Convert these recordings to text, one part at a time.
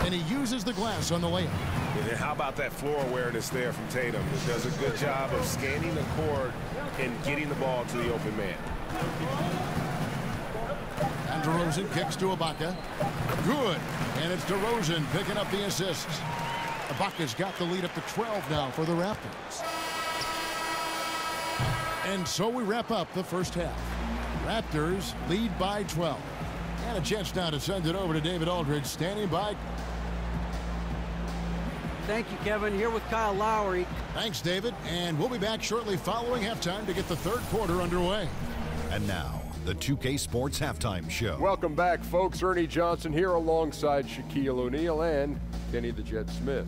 And he uses the glass on the layup. And how about that floor awareness there from Tatum? It does a good job of scanning the court and getting the ball to the open man. And DeRozan kicks to Ibaka. Good. And it's DeRozan picking up the assists. Ibaka's got the lead up to 12 now for the Raptors. And so we wrap up the first half. Raptors lead by 12. And a chance now to send it over to David Aldridge, standing by. Thank you, Kevin. Here with Kyle Lowry. Thanks, David. And we'll be back shortly following halftime to get the third quarter underway. And now, the 2K Sports Halftime Show. Welcome back, folks. Ernie Johnson here alongside Shaquille O'Neal and Kenny the Jet Smith.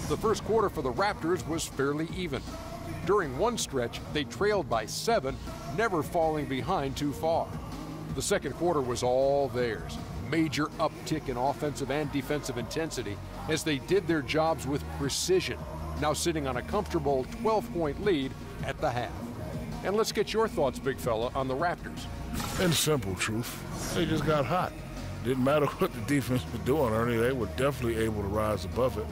The first quarter for the Raptors was fairly even. During one stretch, they trailed by 7, never falling behind too far. The second quarter was all theirs. Major uptick in offensive and defensive intensity as they did their jobs with precision, now sitting on a comfortable 12-point lead at the half. And let's get your thoughts, big fella, on the Raptors. In simple truth, they just got hot. Didn't matter what the defense was doing, Ernie, they were definitely able to rise above it.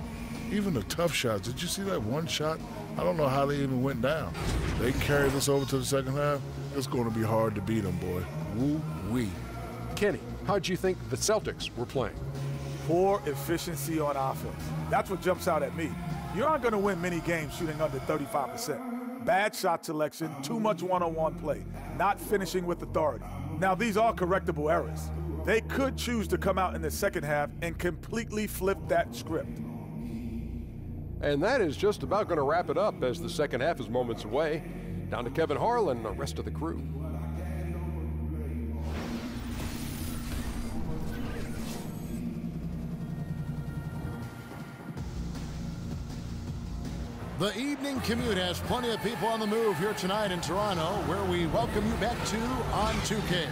Even the tough shots, did you see that one shot? I don't know how they even went down. They carried us over to the second half. It's going to be hard to beat them, boy. Woo-wee. Kenny, how'd you think the Celtics were playing? Poor efficiency on offense. That's what jumps out at me. You aren't going to win many games shooting under 35%. Bad shot selection, too much one-on-one play, not finishing with authority. Now, these are correctable errors. They could choose to come out in the second half and completely flip that script. And that is just about going to wrap it up as the second half is moments away. Down to Kevin Harlan and the rest of the crew. The evening commute has plenty of people on the move here tonight in Toronto, where we welcome you back to On 2K.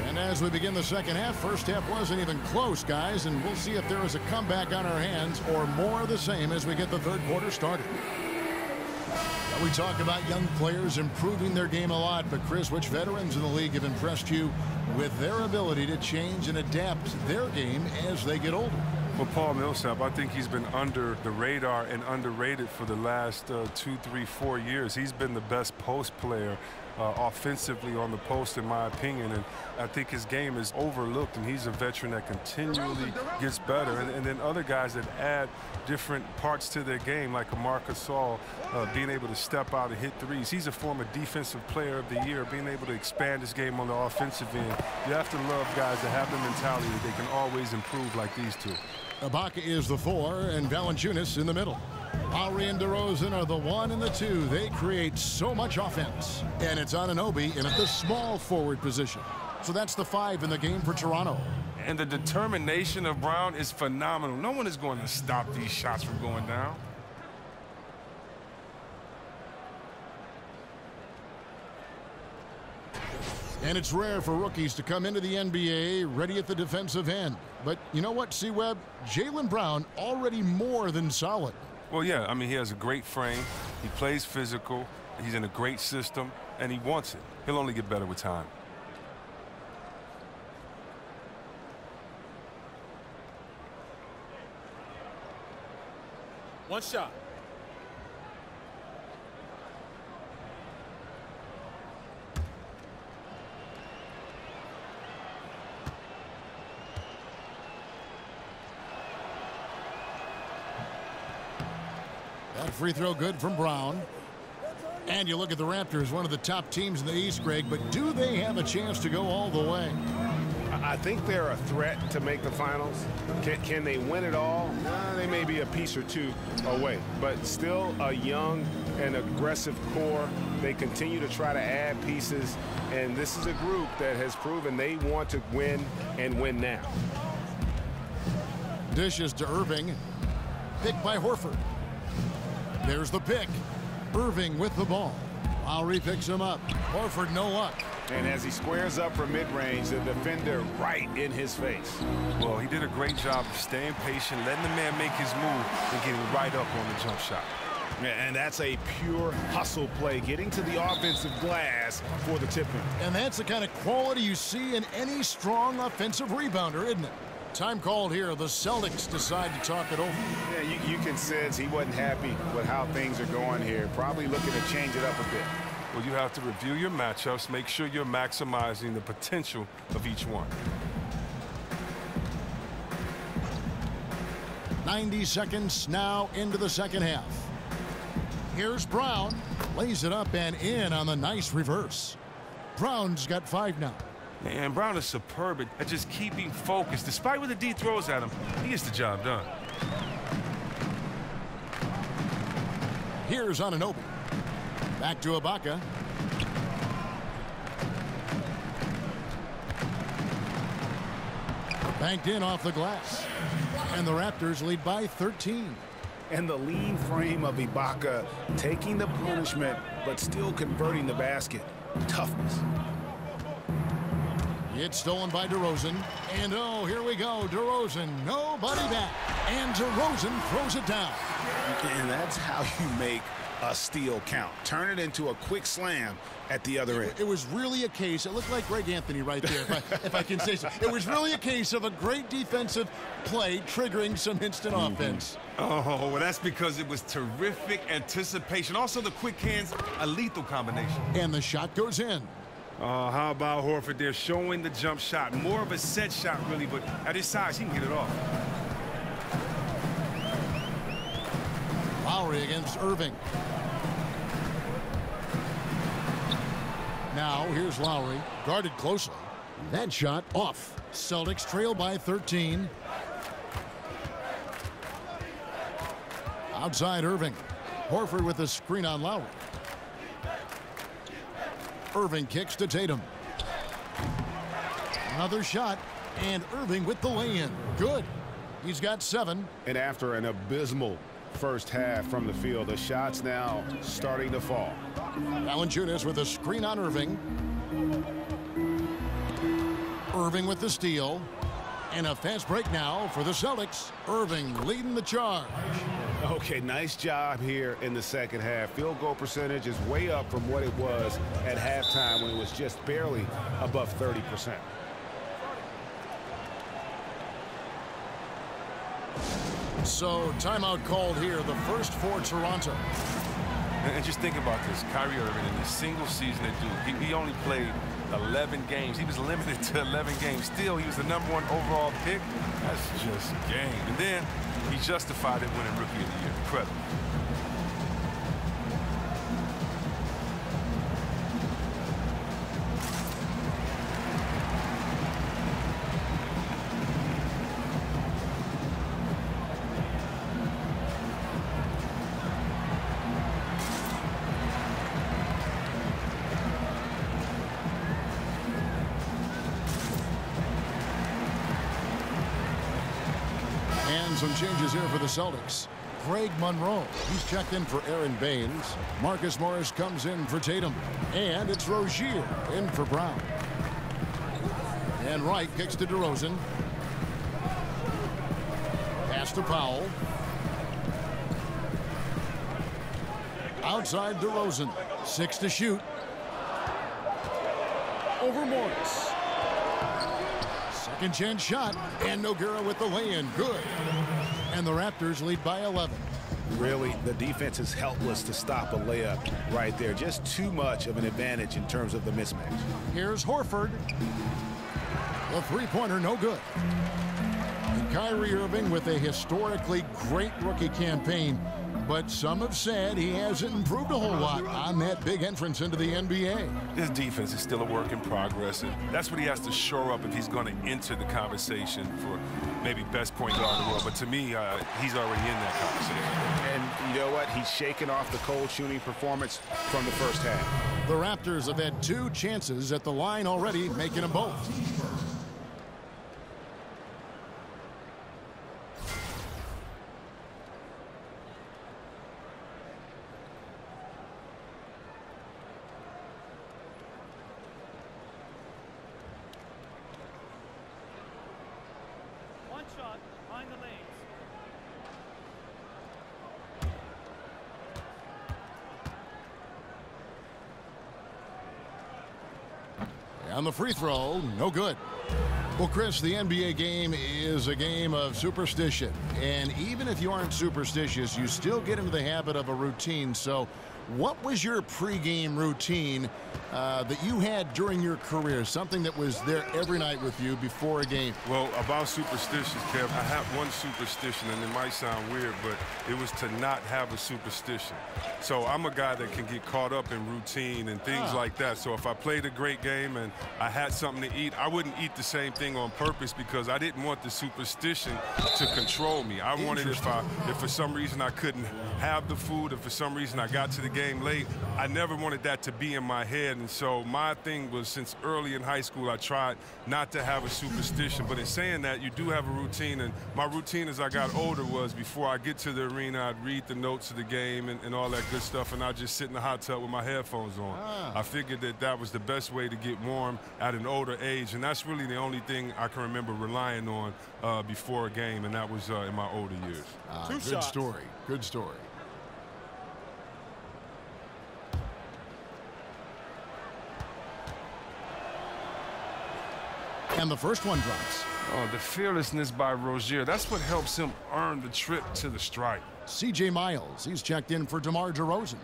And as we begin the second half, first half wasn't even close, guys, and we'll see if there is a comeback on our hands or more of the same as we get the third quarter started. Now we talk about young players improving their game a lot, but Chris, which veterans in the league have impressed you with their ability to change and adapt their game as they get older? Well, Paul Millsap, I think he's been under the radar and underrated for the last 2, 3, 4 years. He's been the best post player offensively on the post, in my opinion, and I think his game is overlooked, and he's a veteran that continually gets better. And then other guys that add different parts to their game, like a Marc Gasol, being able to step out and hit threes. He's a former defensive player of the year, being able to expand his game on the offensive end. You have to love guys that have the mentality that they can always improve like these two. Ibaka is the 4, and Valanciunas in the middle. Lowry and DeRozan are the 1 and the 2. They create so much offense. And it's Anunoby in at the small forward position. So that's the 5 in the game for Toronto. And the determination of Brown is phenomenal. No one is going to stop these shots from going down. And it's rare for rookies to come into the NBA ready at the defensive end. But you know what, C-Web? Jaylen Brown already more than solid. Well, yeah, I mean, he has a great frame. He plays physical. He's in a great system, and he wants it. He'll only get better with time. One shot. That free throw good from Brown. And you look at the Raptors, one of the top teams in the East, Greg, but do they have a chance to go all the way? I think they're a threat to make the finals. Can they win it all? They may be a piece or two away, but still a young and aggressive core. They continue to try to add pieces, and this is a group that has proven they want to win and win now. Dishes to Irving. Picked by Horford. There's the pick. Irving with the ball. Lowry picks him up. Horford no luck. And as he squares up for mid-range, the defender right in his face. Well, he did a great job of staying patient, letting the man make his move, and getting right up on the jump shot. And that's a pure hustle play, getting to the offensive glass for the tip-in. And that's the kind of quality you see in any strong offensive rebounder, isn't it? Time called here. The Celtics decide to talk it over. Yeah, you can sense he wasn't happy with how things are going here. Probably looking to change it up a bit. Well, you have to review your matchups, make sure you're maximizing the potential of each one. 90 seconds now into the second half. Here's Brown. Lays it up and in on the nice reverse. Brown's got 5 now. And Brown is superb at just keeping focused. Despite what the D throws at him, he gets the job done. Here's Anunoby. Back to Ibaka. Banked in off the glass. And the Raptors lead by 13. And the lean frame of Ibaka, taking the punishment, but still converting the basket. Toughness. It's stolen by DeRozan. And oh, here we go. DeRozan, nobody back. And DeRozan throws it down. And that's how you make a steal count. Turn it into a quick slam at the other end. It was really a case. It looked like Greg Anthony right there, if I can say so. It was really a case of a great defensive play triggering some instant offense. Oh, well, that's because it was terrific anticipation. Also, the quick hands, a lethal combination. And the shot goes in. How about Horford there showing the jump shot? More of a set shot, really, but at his size, he can get it off. Lowry against Irving. Now, here's Lowry, guarded closely. That shot off. Celtics trail by 13. Outside Irving. Horford with the screen on Lowry. Irving kicks to Tatum. Another shot, and Irving with the lay-in. Good. He's got 7. And after an abysmal first half from the field, the shots now starting to fall. Valanciunas with a screen on Irving. Irving with the steal. And a fast break now for the Celtics. Irving leading the charge. Okay, nice job here in the second half. Field goal percentage is way up from what it was at halftime when it was just barely above 30%. So, timeout called here, the first for Toronto. And just think about this. Kyrie Irving, in the single season at Duke, he only played 11 games. He was limited to 11 games. Still, he was the #1 overall pick. That's just game. And then he justified it winning Rookie of the Year. Incredible. Some changes here for the Celtics. Greg Monroe, he's checked in for Aaron Baines. Marcus Morris comes in for Tatum. And it's Rozier in for Brown. And Wright kicks to DeRozan. Pass to Powell. Outside DeRozan. 6 to shoot. Over Morris. Second chance shot, and Nogueira with the lay-in. Good. And the Raptors lead by 11. Really, the defense is helpless to stop a layup right there. Just too much of an advantage in terms of the mismatch. Here's Horford. The three-pointer, no good. And Kyrie Irving with a historically great rookie campaign. But some have said he hasn't improved a whole lot on that big entrance into the NBA. His defense is still a work in progress, and that's what he has to shore up if he's going to enter the conversation for maybe best point guard in the world. But to me, he's already in that conversation. And you know what? He's shaking off the cold shooting performance from the first half. The Raptors have had 2 chances at the line already, making them both. On the free throw, no good. Well, Chris, the NBA game is a game of superstition. And even if you aren't superstitious, you still get into the habit of a routine. So what was your pregame routine that you had during your career? Something that was there every night with you before a game? Well, about superstitions, Kev, I have one superstition, and it might sound weird, but it was to not have a superstition. So I'm a guy that can get caught up in routine and things like that. So if I played a great game and I had something to eat, I wouldn't eat the same thing on purpose because I didn't want the superstition to control me. I wanted if for some reason I couldn't have the food, if for some reason I got to the game late, I never wanted that to be in my head. And so my thing was, since early in high school, I tried not to have a superstition. But in saying that, you do have a routine. And my routine as I got older was, before I get to the arena, I'd read the notes of the game and all that good stuff, and I'd just sit in the hot tub with my headphones on. I figured that that was the best way to get warm at an older age. And that's really the only thing I can remember relying on before a game, and that was in my older years. Good story. Good story. And the first one drops. Oh, the fearlessness by Rozier. That's what helps him earn the trip to the stripe. C.J. Miles, he's checked in for DeMar DeRozan.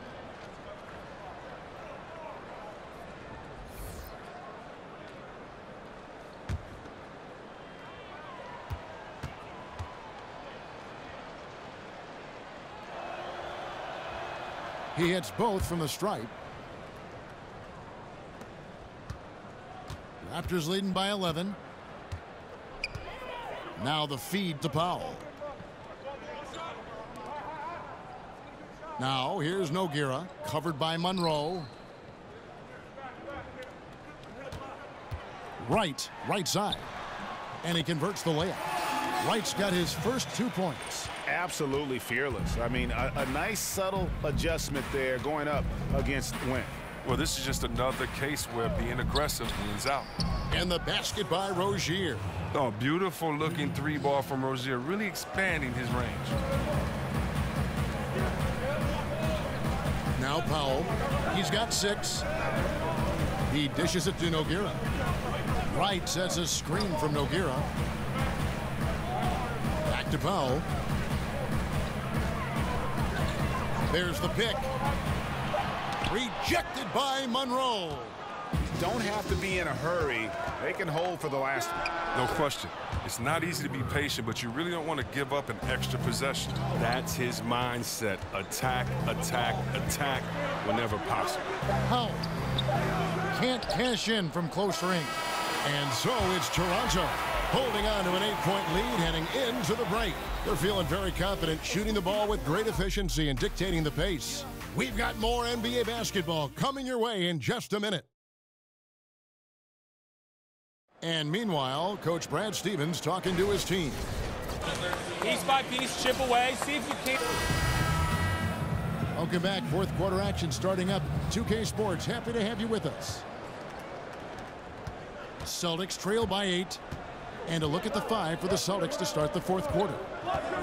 He hits both from the stripe. Raptors leading by 11. Now the feed to Powell. Now here's Nogueira, covered by Monroe. Right side. And he converts the layup. Wright's got his first 2 points. Absolutely fearless. I mean, a nice subtle adjustment there going up against Wynn. Well, this is just another case where being aggressive wins out. And the basket by Rozier. Oh, beautiful looking three ball from Rozier, really expanding his range. Now Powell, he's got 6. He dishes it to Nogueira. Wright sets a screen from Nogueira. Back to Powell. There's the pick. Rejected by Monroe. Don't have to be in a hurry. They can hold for the last one. No question. It's not easy to be patient, but you really don't want to give up an extra possession. That's his mindset. Attack, attack, attack whenever possible. Powell can't cash in from close range. And so it's Toronto holding on to an 8-point lead heading into the break. They're feeling very confident, shooting the ball with great efficiency and dictating the pace. We've got more NBA basketball coming your way in just a minute. And meanwhile, Coach Brad Stevens talking to his team. Piece by piece, chip away, see if you can. Welcome back. Fourth quarter action starting up. 2K Sports, happy to have you with us. Celtics trail by 8. And a look at the 5 for the Celtics to start the fourth quarter.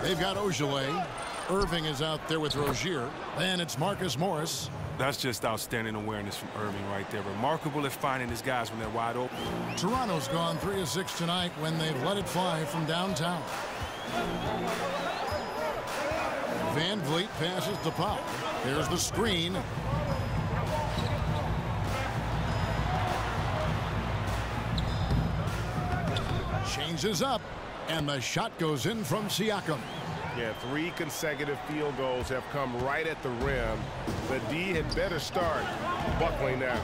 They've got Ojale. Irving is out there with Rozier. Then it's Marcus Morris. That's just outstanding awareness from Irving right there. Remarkable at finding his guys when they're wide open. Toronto's gone 3 of 6 tonight when they've let it fly from downtown. Van Vliet passes to Powell. There's the screen. Changes up, and the shot goes in from Siakam. Yeah, 3 consecutive field goals have come right at the rim. The D had better start buckling now.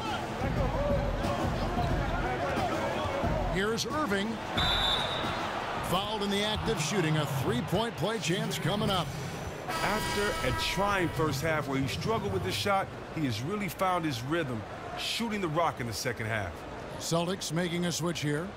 Here's Irving. Fouled in the act of shooting. A 3-point play chance coming up. After a trying first half where he struggled with the shot, he has really found his rhythm, shooting the rock in the second half. Celtics making a switch here.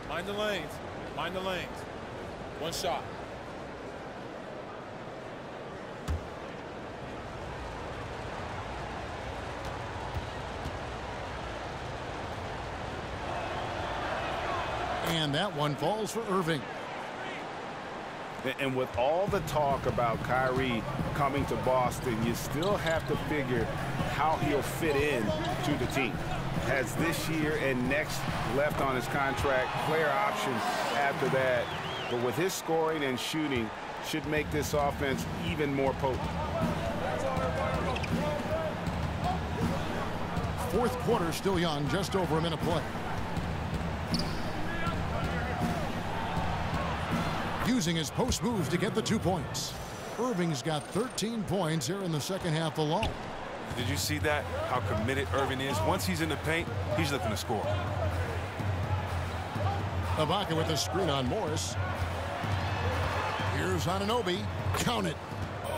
Mind the lanes. Mind the lanes. One shot. And that one falls for Irving. And with all the talk about Kyrie coming to Boston, you still have to figure how he'll fit in to the team. Has this year and next left on his contract, player option after that. But with his scoring and shooting, should make this offense even more potent. Fourth quarter still young, just over a minute play. Using his post moves to get the 2 points. Irving's got 13 points here in the second half alone. Did you see that? How committed Irving is. Once he's in the paint, he's looking to score. Ibaka with a screen on Morris. Here's Anunoby. Count it.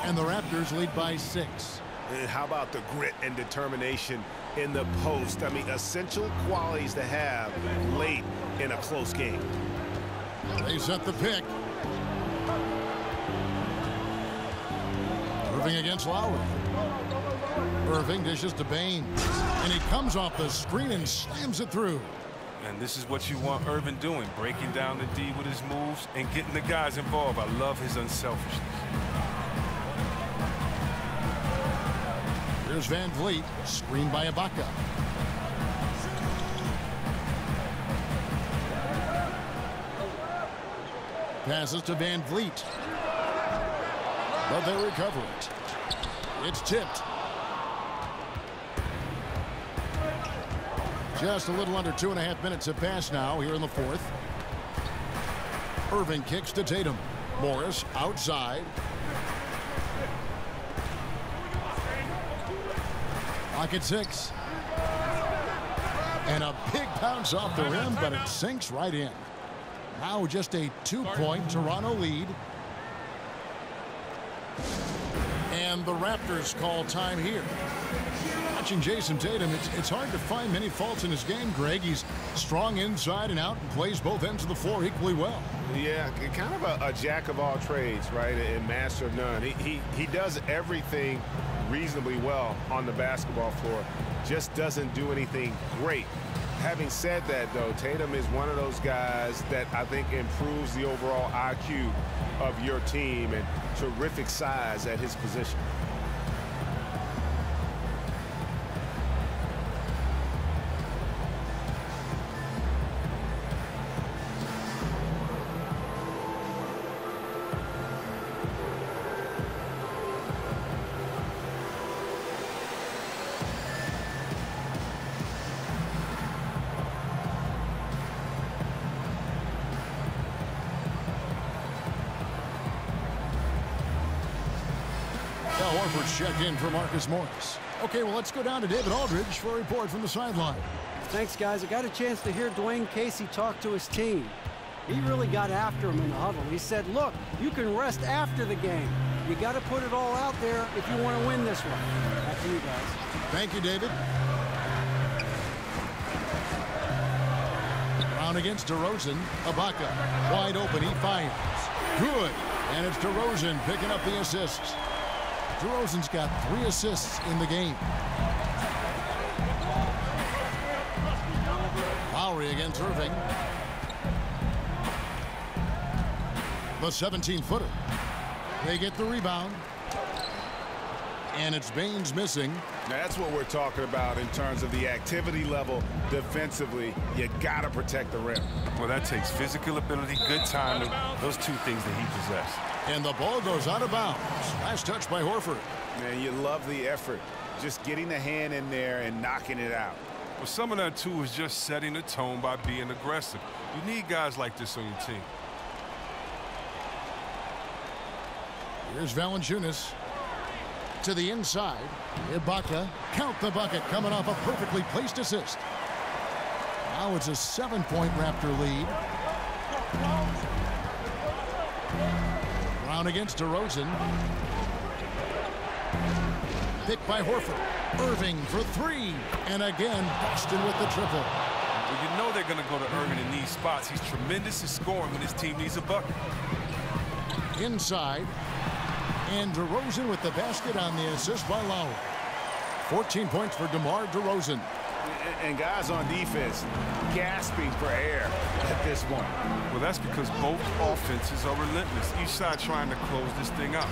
And the Raptors lead by 6. And how about the grit and determination in the post? I mean, essential qualities to have late in a close game. They set the pick. Irving against Lowry. Irving dishes to Baines. And he comes off the screen and slams it through. And this is what you want Irving doing, breaking down the D with his moves and getting the guys involved. I love his unselfishness. Here's Van Vliet, screened by Ibaka. Passes to Van Vliet. But they recover it. It's tipped. Just a little under 2.5 minutes have passed now here in the fourth. Irving kicks to Tatum. Morris outside. Lock at 6. And a big bounce off the rim, but it sinks right in. Now just a 2-point Toronto lead. And the Raptors call time here. Watching Jason Tatum, it's hard to find many faults in his game, Greg. He's strong inside and out and plays both ends of the floor equally well. Yeah, kind of a jack of all trades, right, and master of none. He does everything reasonably well on the basketball floor, just doesn't do anything great. Having said that, though, Tatum is one of those guys that I think improves the overall IQ of your team, and terrific size at his position. Check in for Marcus Morris. Okay, well, let's go down to David Aldridge for a report from the sideline. Thanks, guys. I got a chance to hear Dwayne Casey talk to his team. He really got after him in the huddle. He said, look, you can rest after the game. You got to put it all out there if you want to win this one. Back to you guys. Thank you, David. Brown against DeRozan. Ibaka wide open. He fires. Good. And it's DeRozan picking up the assists. DeRozan's got 3 assists in the game. Lowry against Irving. The 17-footer. They get the rebound. And it's Baines missing. That's what we're talking about in terms of the activity level defensively. You got to protect the rim. Well, that takes physical ability, good timing, those 2 things that he possesses. And the ball goes out of bounds. Last touch by Horford. Man, you love the effort. Just getting the hand in there and knocking it out. Well, some of that, too, is just setting the tone by being aggressive. You need guys like this on your team. Here's Valanciunas to the inside. Ibaka, count the bucket, coming off a perfectly placed assist. Now it's a 7-point Raptor lead. Brown against DeRozan. Picked by Horford. Irving for 3. And again, Boston with the triple. Well, you know they're going to go to Irving in these spots. He's tremendous at scoring when his team needs a bucket. Inside. And DeRozan with the basket on the assist by Lowry. 14 points for DeMar DeRozan. And guys on defense gasping for air at this point. Well, that's because both offenses are relentless. Each side trying to close this thing out.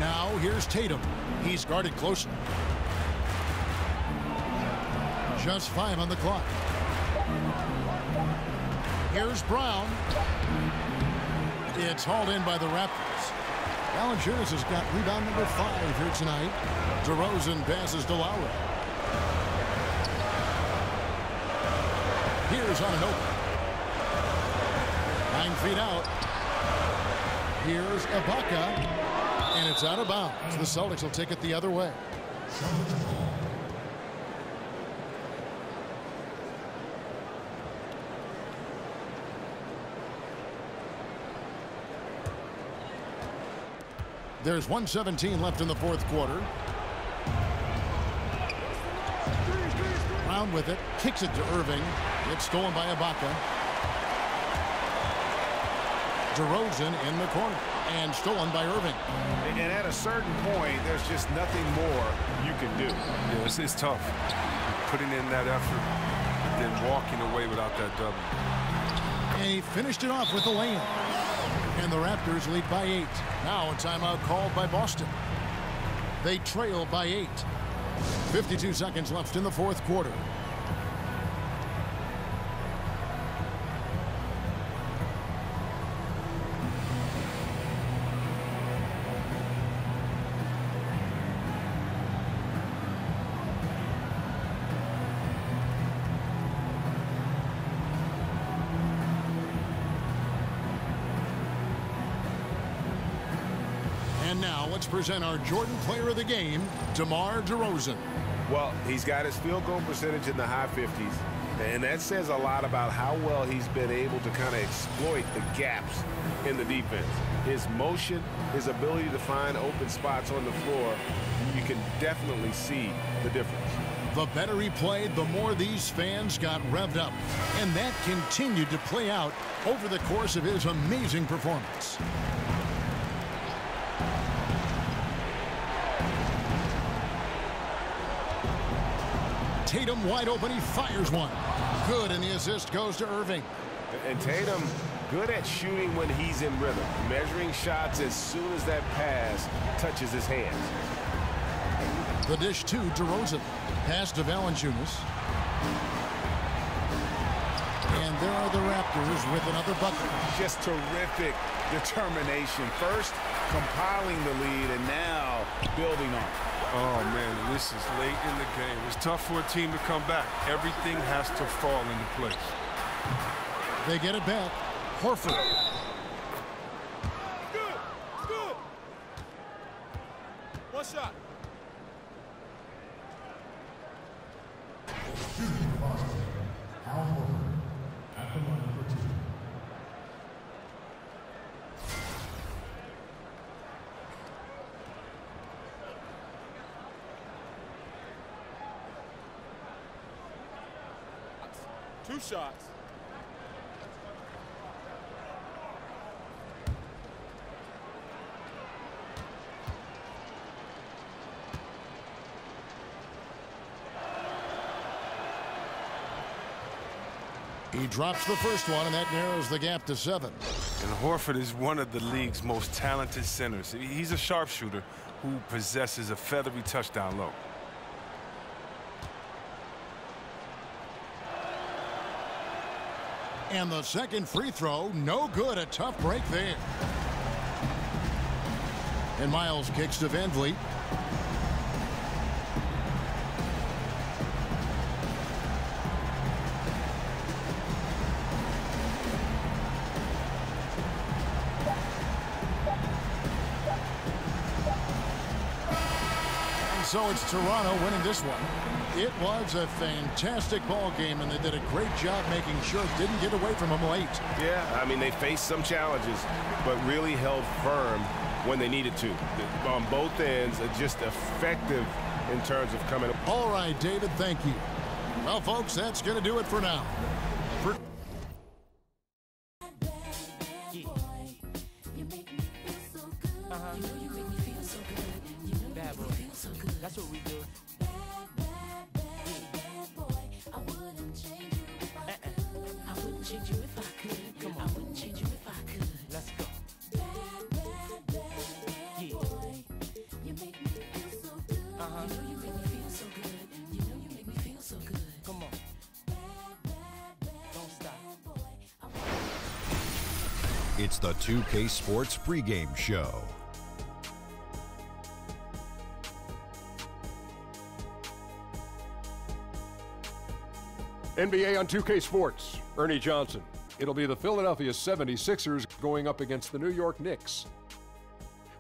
Now here's Tatum. He's guarded closely. Just 5 on the clock. Here's Brown. It's hauled in by the Raptors. Valanciunas has got rebound number 5 here tonight. DeRozan passes to Lowry. Here's on an open. 9 feet out. Here's Ibaka. And it's out of bounds. The Celtics will take it the other way. There's 1:17 left in the fourth quarter. Brown with it, kicks it to Irving. It's stolen by Ibaka. DeRozan in the corner and stolen by Irving. And at a certain point, there's just nothing more you can do. Yeah, it's tough. Putting in that effort, then walking away without that double. And he finished it off with a lay-in. And the Raptors lead by 8. Now a timeout called by Boston. They trail by 8. 52 seconds left in the fourth quarter. And now let's present our Jordan Player of the Game, DeMar DeRozan. Well, he's got his field goal percentage in the high 50s, and that says a lot about how well he's been able to kind of exploit the gaps in the defense. His motion, his ability to find open spots on the floor, you can definitely see the difference. The better he played, the more these fans got revved up. And that continued to play out over the course of his amazing performance. Tatum wide open, he fires one. Good, and the assist goes to Irving. And Tatum, good at shooting when he's in rhythm, measuring shots as soon as that pass touches his hands. The dish to DeRozan. Pass to Valanciunas. And there are the Raptors with another bucket. Just terrific determination. First, compiling the lead, and now building on it. Oh, man, this is late in the game. It's tough for a team to come back. Everything has to fall into place. They get it back. Horford. Good. Good. One shot. Two shots. He drops the first one, and that narrows the gap to 7. And Horford is one of the league's most talented centers. He's a sharpshooter who possesses a feathery touchdown low. And the second free throw, no good. A tough break there. And Miles kicks to Van Vliet. And so it's Toronto winning this one. It was a fantastic ball game, and they did a great job making sure it didn't get away from them late. Yeah, I mean, they faced some challenges, but really held firm when they needed to. On both ends, just effective in terms of coming. All right, David, thank you. Well, folks, that's going to do it for now. Bad boy. That's what we do. change you if I could. Come on. I wouldn't change you if I could. Let's go. Bad, bad, bad, bad boy. You make me feel so good. You know you make me feel so good. You know you make me feel so good. Come on. Bad, bad, bad, don't stop. Boy. It's the 2K Sports pregame show. NBA on 2K Sports, Ernie Johnson. It'll be the Philadelphia 76ers going up against the New York Knicks.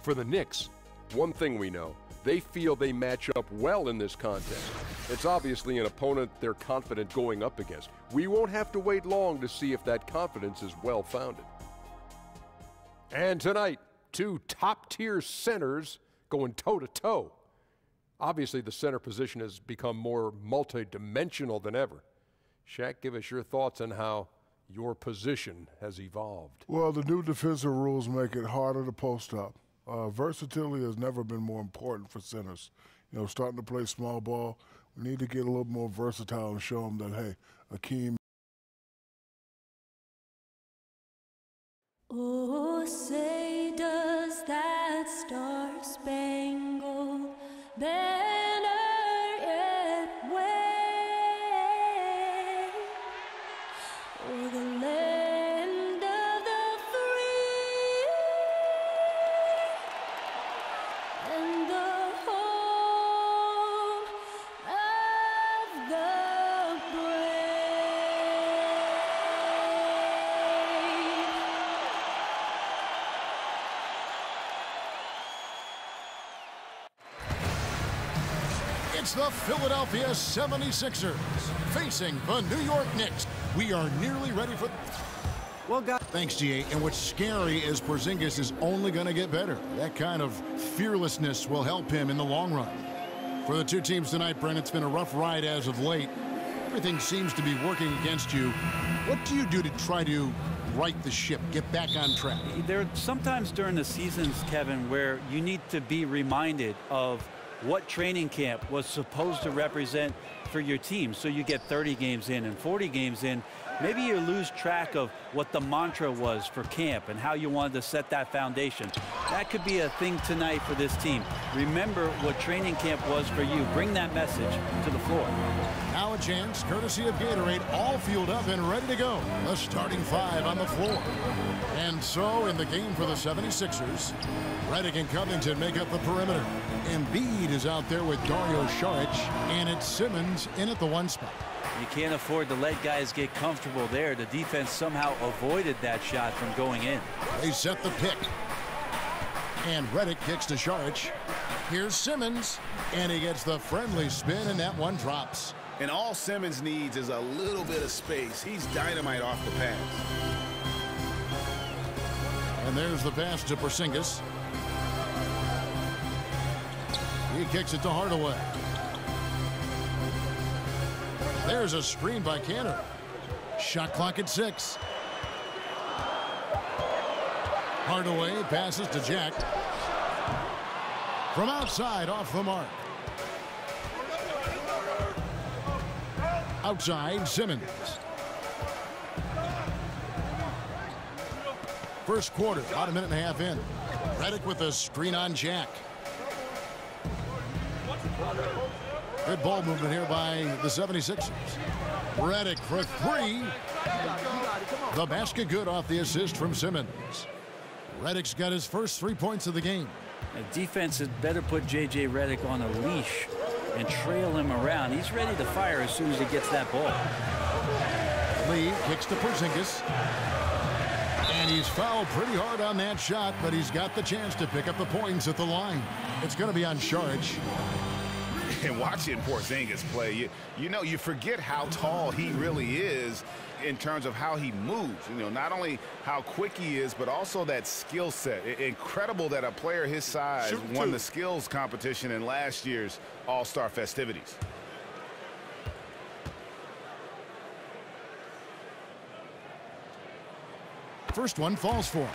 For the Knicks, one thing we know, they feel they match up well in this contest. It's obviously an opponent they're confident going up against. We won't have to wait long to see if that confidence is well-founded. And tonight, two top-tier centers going toe-to-toe. Obviously, the center position has become more multi-dimensional than ever. Shaq, give us your thoughts on how your position has evolved. Well, the new defensive rules make it harder to post up. Versatility has never been more important for centers. You know, starting to play small ball, we need to get a little more versatile and show them that, hey, Akeem. Oh, say does that star-spangled banner yet wave o'er the land of the free and the home of the brave. It's the Philadelphia 76ers facing the New York Knicks. We are nearly ready for... Well, guys. Thanks, GA. And what's scary is Porzingis is only going to get better. That kind of fearlessness will help him in the long run. For the two teams tonight, Brent, it's been a rough ride as of late. Everything seems to be working against you. What do you do to try to right the ship, get back on track? There are sometimes during the seasons, Kevin, where you need to be reminded of what training camp was supposed to represent for your team. So you get 30 games in and 40 games in. Maybe you lose track of what the mantra was for camp and how you wanted to set that foundation. That could be a thing tonight for this team. Remember what training camp was for you. Bring that message to the floor. Now a chance, courtesy of Gatorade, all fueled up and ready to go. The starting five on the floor. And so in the game for the 76ers, Redick and Covington make up the perimeter. Embiid is out there with Dario Saric, and it's Simmons in at the one spot. You can't afford to let guys get comfortable there. The defense somehow avoided that shot from going in. They set the pick. And Redick kicks to Saric. Here's Simmons, and he gets the friendly spin, and that one drops. And all Simmons needs is a little bit of space. He's dynamite off the pass. And there's the pass to Porzingis. He kicks it to Hardaway. There's a screen by Cantor. Shot clock at 6. Hardaway passes to Jack. From outside, off the mark. Outside, Simmons. First quarter, about a minute and a half in. Redick with a screen on Jack. Good ball movement here by the 76ers. Redick for three. The basket good off the assist from Simmons. Redick's got his first 3 points of the game. The defense had better put J.J. Redick on a leash and trail him around. He's ready to fire as soon as he gets that ball. Lee kicks to Porzingis. And he's fouled pretty hard on that shot, but he's got the chance to pick up the points at the line. It's going to be on Saric. And watching Porzingis play, you know, you forget how tall he really is in terms of how he moves. You know, not only how quick he is, but also that skill set. Incredible that a player his size won the skills competition in last year's All-Star festivities. First one falls for him.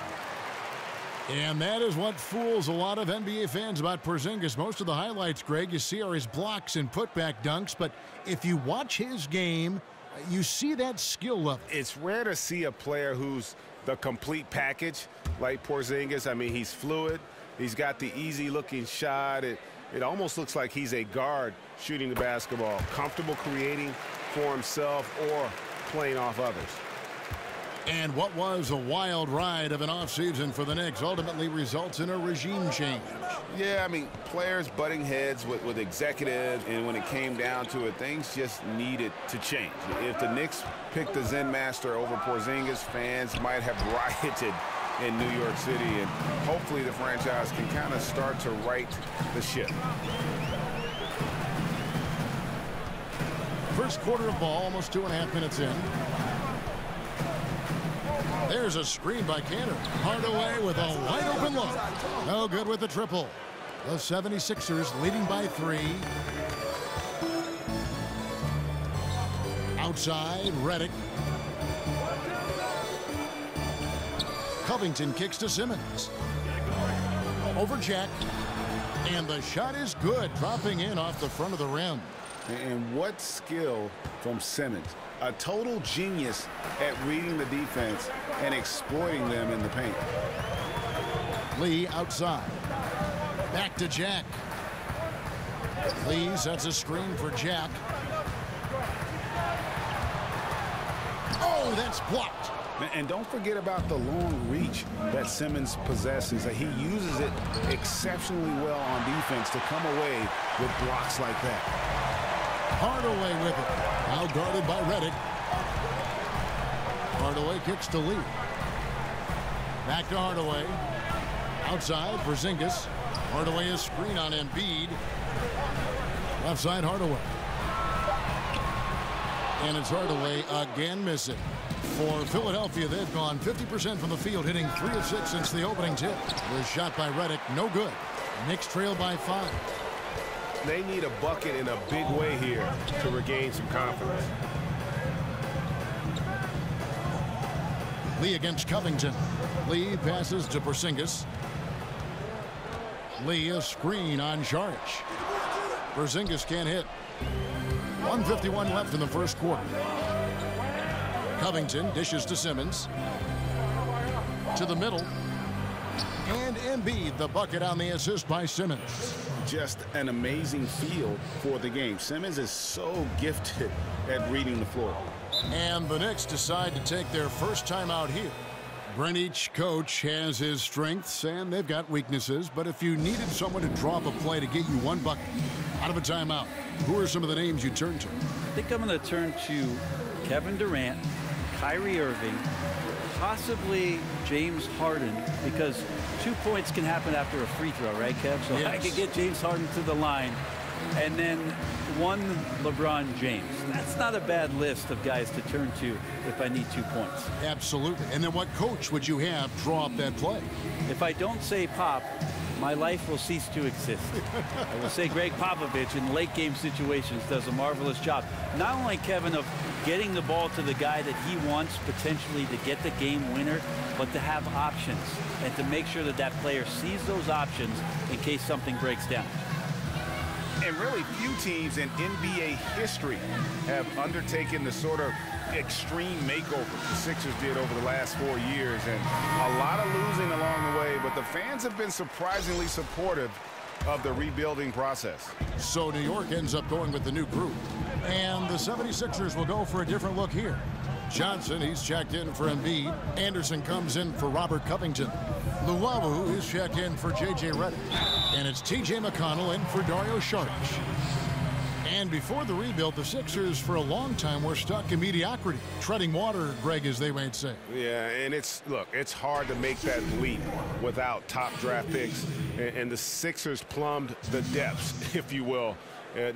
And that is what fools a lot of NBA fans about Porzingis. Most of the highlights, Greg, you see are his blocks and putback dunks. But if you watch his game, You see that skill level. It's rare to see a player who's the complete package like Porzingis. I mean, he's fluid. He's got the easy-looking shot. It almost looks like he's a guard shooting the basketball, comfortable creating for himself or playing off others. And what was a wild ride of an offseason for the Knicks ultimately results in a regime change. Yeah, I mean, players butting heads with executives, and when it came down to it, things just needed to change. If the Knicks picked the Zen Master over Porzingis, fans might have rioted in New York City, and hopefully the franchise can kind of start to right the ship. First quarter of ball, almost 2.5 minutes in. There's a screen by Cantor. Hardaway with a wide open look. No good with the triple. The 76ers leading by 3. Outside, Redick. Covington kicks to Simmons. Over Jack. And the shot is good, dropping in off the front of the rim. And what skill from Simmons. A total genius at reading the defense and exploiting them in the paint. Lee outside. Back to Jack. Lee sets a screen for Jack. Oh, that's blocked. And don't forget about the long reach that Simmons possesses. He uses it exceptionally well on defense to come away with blocks like that. Hardaway with it. Now guarded by Redick. Hardaway kicks to Lee. Back to Hardaway. Outside, Porzingis. Hardaway is screen on Embiid. Left side, Hardaway. And it's Hardaway again missing. For Philadelphia, they've gone 50% from the field, hitting 3 of 6 since the opening tip. Was shot by Redick, no good. Knicks trail by 5. They need a bucket in a big way here to regain some confidence. Lee against Covington. Lee passes to Porzingis. Lee a screen on Šarić. Porzingis can't hit. 1:51 left in the first quarter. Covington dishes to Simmons. To the middle. And Embiid the bucket on the assist by Simmons. Just an amazing feel for the game. Simmons is so gifted at reading the floor. And the Knicks decide to take their first time out here. Brent, each coach has his strengths and they've got weaknesses, but if you needed someone to draw up a play to get you one bucket out of a timeout, who are some of the names you turn to? I think I'm going to turn to Kevin Durant, Kyrie Irving, possibly James Harden, because 2 points can happen after a free throw, right, Kev? So yes. I could get James Harden to the line, and then one LeBron James. That's not a bad list of guys to turn to if I need 2 points. Absolutely. And then what coach would you have draw up that play? If I don't say Pop, my life will cease to exist. I will say Greg Popovich in late game situations does a marvelous job. Not only, Kevin, of getting the ball to the guy that he wants potentially to get the game winner, but to have options and to make sure that that player sees those options in case something breaks down. And really few teams in NBA history have undertaken the sort of extreme makeover the Sixers did over the last 4 years, and a lot of losing along the way, but the fans have been surprisingly supportive of the rebuilding process. So New York ends up going with the new group, and the 76ers will go for a different look here. Johnson, he's checked in for Embiid. Anderson comes in for Robert Covington. Luwawu is checked in for J.J. Redick. And it's T.J. McConnell in for Dario Šarić. And before the rebuild, the Sixers for a long time were stuck in mediocrity. Treading water, Greg, as they might say. Yeah, and it's hard to make that leap without top draft picks. And the Sixers plumbed the depths, if you will.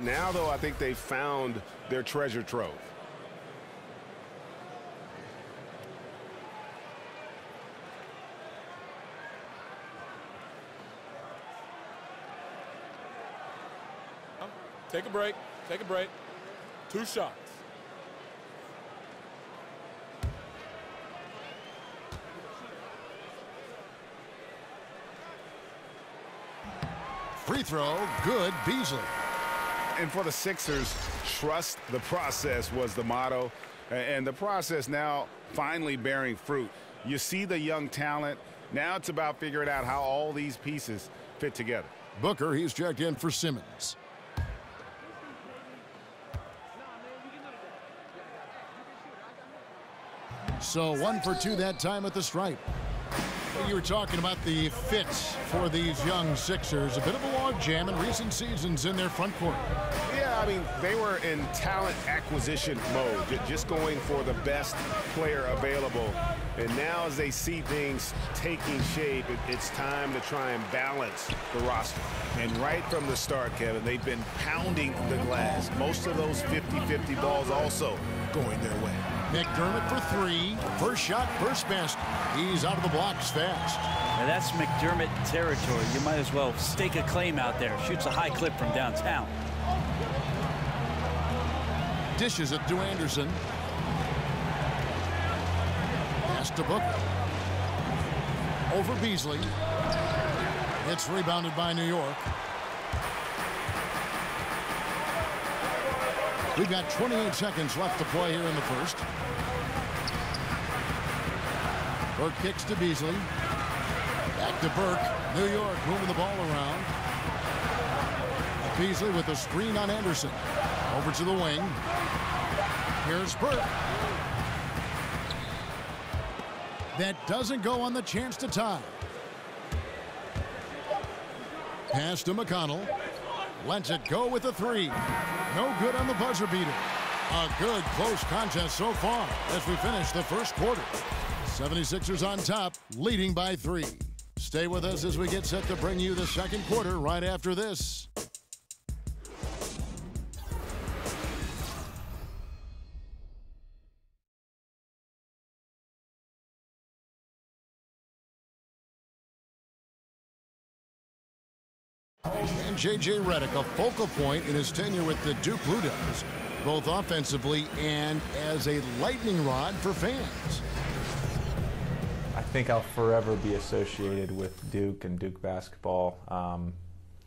Now, though, I think they found their treasure trove. Take a break. Take a break. 2 shots. Free throw, good, Beasley. And for the Sixers, trust the process was the motto. And the process now finally bearing fruit. You see the young talent. Now it's about figuring out how all these pieces fit together. Booker, he's checked in for Simmons. So 1 for 2 that time at the stripe. You were talking about the fits for these young Sixers. A bit of a logjam in recent seasons in their front court. Yeah, I mean, they were in talent acquisition mode, just going for the best player available. And now as they see things taking shape, it's time to try and balance the roster. And right from the start, Kevin, they've been pounding the glass. Most of those 50-50 balls also going their way. McDermott for 3. First shot, first basket. He's out of the blocks fast. Now that's McDermott territory. You might as well stake a claim out there. Shoots a high clip from downtown. Dishes it to Anderson. Pass to Booker. Over Beasley. It's rebounded by New York. We've got 28 seconds left to play here in the first. Burke kicks to Beasley. Back to Burke. New York moving the ball around. Beasley with a screen on Anderson. Over to the wing. Here's Burke. That doesn't go on the chance to tie. Pass to McConnell. Lets it go with a 3. No good on the buzzer beater. A good close contest so far as we finish the first quarter. 76ers on top, leading by 3. Stay with us as we get set to bring you the second quarter right after this. And J.J. Redick, a focal point in his tenure with the Duke Blue Devils, both offensively and as a lightning rod for fans. I think I'll forever be associated with Duke and Duke basketball.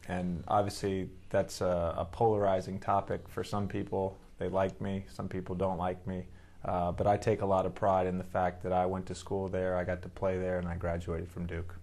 And obviously that's a polarizing topic for some people. They like me, some people don't like me. But I take a lot of pride in the fact that I went to school there, I got to play there, and I graduated from Duke.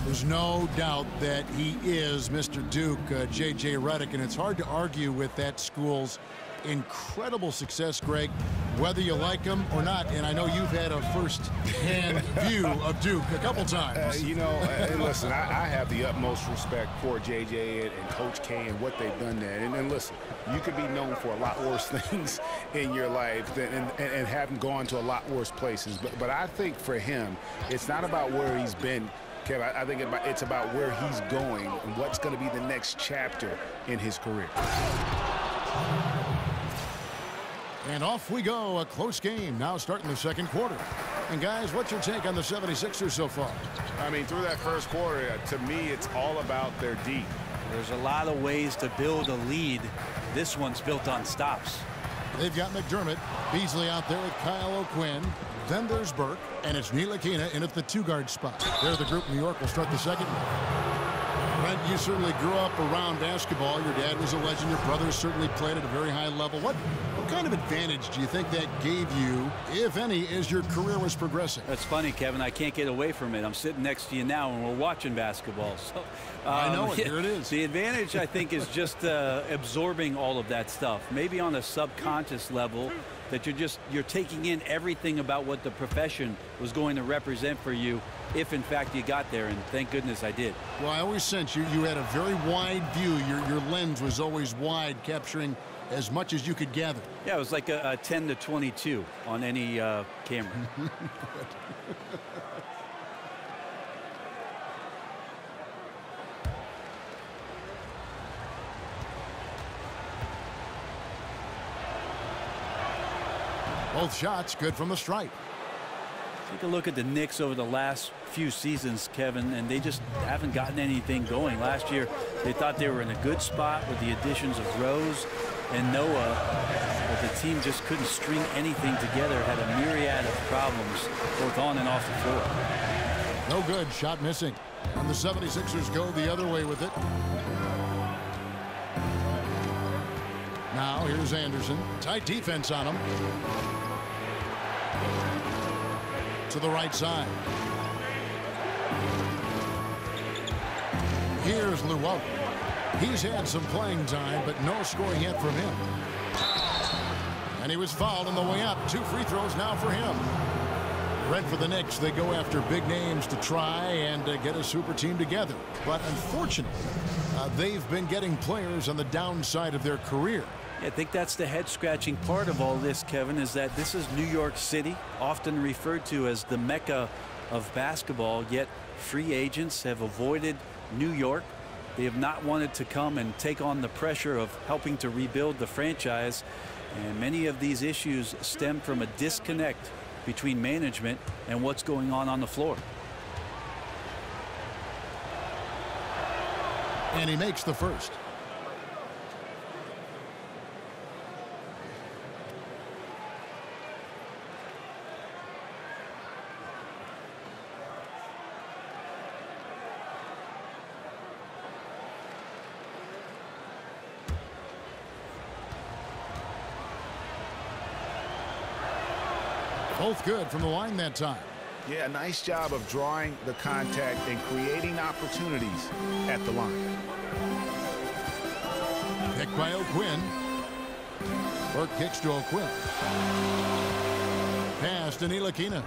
There's no doubt that he is Mr. Duke, J.J. Redick, and it's hard to argue with that school's incredible success, Greg, whether you like him or not. And I know you've had a first-hand view of Duke a couple times. You know, and listen, I have the utmost respect for J.J. and Coach K and what they've done there. And listen, you could be known for a lot worse things in your life and haven't gone to a lot worse places. But I think for him, it's not about where he's been, Kevin. I think it's about where he's going and what's going to be the next chapter in his career. And off we go, a close game now starting the second quarter. And guys, what's your take on the 76ers so far? I mean, through that first quarter, to me, it's all about their D. There's a lot of ways to build a lead. This one's built on stops. They've got McDermott, Beasley out there with Kyle O'Quinn. Then there's Burke, and it's Ntilikina in at the 2-guard spot. They're the group. New York will start the second one. Brent, you certainly grew up around basketball. Your dad was a legend. Your brothers certainly played at a very high level. What kind of advantage do you think that gave you, if any, as your career was progressing? That's funny, Kevin. I can't get away from it. I'm sitting next to you now, and we're watching basketball. So I know it. Here it is. The advantage, I think, is just absorbing all of that stuff. Maybe on a subconscious level, that you're taking in everything about what the profession was going to represent for you, if in fact you got there, and thank goodness I did. Well, I always sense you had a very wide view. Your lens was always wide, capturing as much as you could gather. Yeah, it was like a 10 to 22 on any camera. Both shots good from the stripe. Take a look at the Knicks over the last few seasons, Kevin, and they just haven't gotten anything going. Last year, they thought they were in a good spot with the additions of Rose and Noah, but the team just couldn't string anything together, had a myriad of problems, both on and off the floor. No good, shot missing. And the 76ers go the other way with it. here's Anderson. Tight defense on him. To the right side. Here's Luau. He's had some playing time, but no scoring yet from him. And he was fouled on the way up. 2 free throws now for him. Red for the Knicks, they go after big names to try and get a super team together. But unfortunately, they've been getting players on the downside of their career. Yeah, I think that's the head-scratching part of all this, Kevin, is that this is New York City, often referred to as the Mecca of basketball, yet free agents have avoided New York. They have not wanted to come and take on the pressure of helping to rebuild the franchise. And many of these issues stem from a disconnect between management and what's going on the floor. And he makes the first. Both good from the line that time. Yeah, a nice job of drawing the contact and creating opportunities at the line. Picked by O'Quinn. Burke kicks to O'Quinn. Pass to Ntilikina.